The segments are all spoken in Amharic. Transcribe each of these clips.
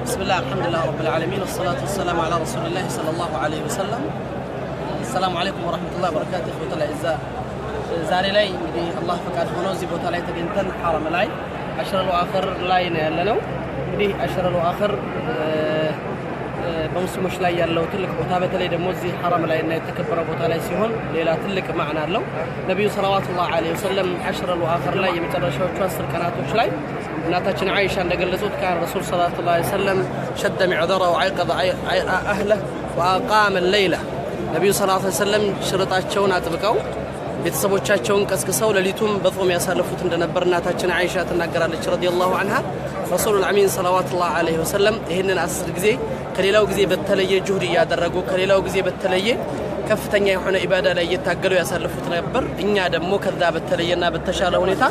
بسم الله الحمد لله رب العالمين والصلاة والسلام على رسول الله صلى الله عليه وسلم. السلام عليكم ورحمة الله وبركاته إخوة الأعزاء. زاري لاي الله فقاد هنوزي بوتا لاي تجنتن حرم لاي عشر الواخر لاي نيالنو እንግዲህ عشر الواخر በሙስሊሞች ላይ ያለው ትልቅ ቦታ በተለይ ደግሞ እዚህ ሐረም ላይ እና የተከበረ ቦታ ላይ ሲሆን ሌላ ትልቅ ማዕና አለው። ነብዩ ሰለላሁ ዐለይሂ ወሰለም عشر الواخر ላይ የመጨረሻዎቹ 10 ቀናቶች ላይ እናታችን አይሻ እንደገለጹት ካን ረሱል ሰለላሁ ዐለይሂ ወሰለም شد معذره وعيقظ اهله واقام الليله ነብዩ ሰለላሁ ዐለይሂ ወሰለም ሽርጣቸውን አጥብቀው ቤተሰቦቻቸውን ቀስቅሰው ለሊቱም በጾም ያሳለፉት እንደነበር እናታችን አይሻ ተናገራለች ረዲየላሁ ዐንሃ። ረሱሉል አሚን ሰለላሁ ዐለይሂ ወሰለም ይሄንን 10 ጊዜ ከሌላው ጊዜ በተለየ ጁህድ ያደረጉ ከሌላው ጊዜ በተለየ ከፍተኛ የሆነ ኢባዳ ላይ እየታገሉ ያሳለፉት ነበር። እኛ ደግሞ ከዛ በተለየና በተሻለ ሁኔታ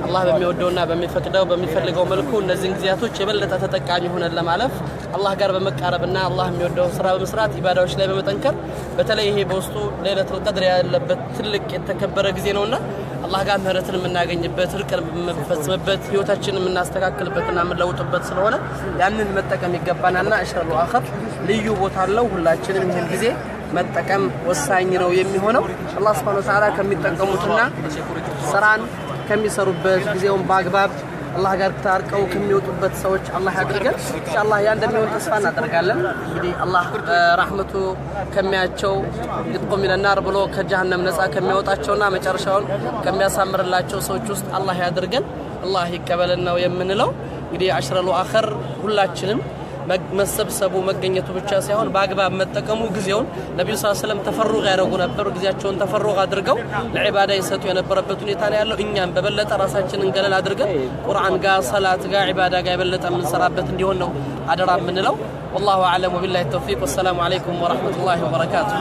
አላህ በሚወደውና በሚፈቅደው በሚፈልገው መልኩ እነዚህን ጊዜያቶች የበለጠ ተጠቃሚ ሆነን ለማለፍ አላህ ጋር በመቃረብና አላህ የሚወደው ስራ በመስራት ኢባዳዎች ላይ በመጠንከር በተለይ ይሄ በውስጡ ለይለቱል ቀድር ያለበት ትልቅ የተከበረ ጊዜ ነውና አላህ ጋር ምህረትን የምናገኝበት ርቀን የምንፈጽምበት ህይወታችንን የምናስተካክልበትና የምንለውጥበት ስለሆነ ያንን መጠቀም ይገባናልና አሽረሉ አኸር ልዩ ቦታ አለው። ሁላችንም ይሄን ጊዜ መጠቀም ወሳኝ ነው የሚሆነው። አላህ Subhanahu Wa Ta'ala ከሚጠቀሙትና ስራን ከሚሰሩበት ጊዜውን በአግባብ አላህ ጋር ታርቀው ከሚወጡበት ሰዎች አላህ ያድርገን። ኢንሻአላህ ያ እንደሚሆን ተስፋ እናደርጋለን። እንግዲህ አላህ ረህመቱ ከሚያቸው ይጥቁም ይለናር ብሎ ከጀሃነም ነፃ ከሚያወጣቸውና መጨረሻውን ከሚያሳምርላቸው ሰዎች ውስጥ አላህ ያድርገን። አላህ ይቀበለን ነው የምንለው። እንግዲህ አሽረሉ አኸር ሁላችንም መሰብሰቡ መገኘቱ ብቻ ሳይሆን በአግባብ መጠቀሙ ጊዜውን ነብዩ ሰለላሁ ዐለይሂ ወሰለም ተፈሩግ ያደርጉ ነበር። ጊዜያቸውን ተፈሩግ አድርገው ለዒባዳ ይሰጡ የነበረበት ሁኔታ ነው ያለው። እኛም በበለጠ ራሳችንን ገለል አድርገን ቁርአን ጋር ሰላት ጋር ዒባዳ ጋር የበለጠ የምንሰራበት እንዲሆን ነው አደራ የምንለው። والله اعلم وبالله التوفيق والسلام عليكم ورحمة الله وبركاته.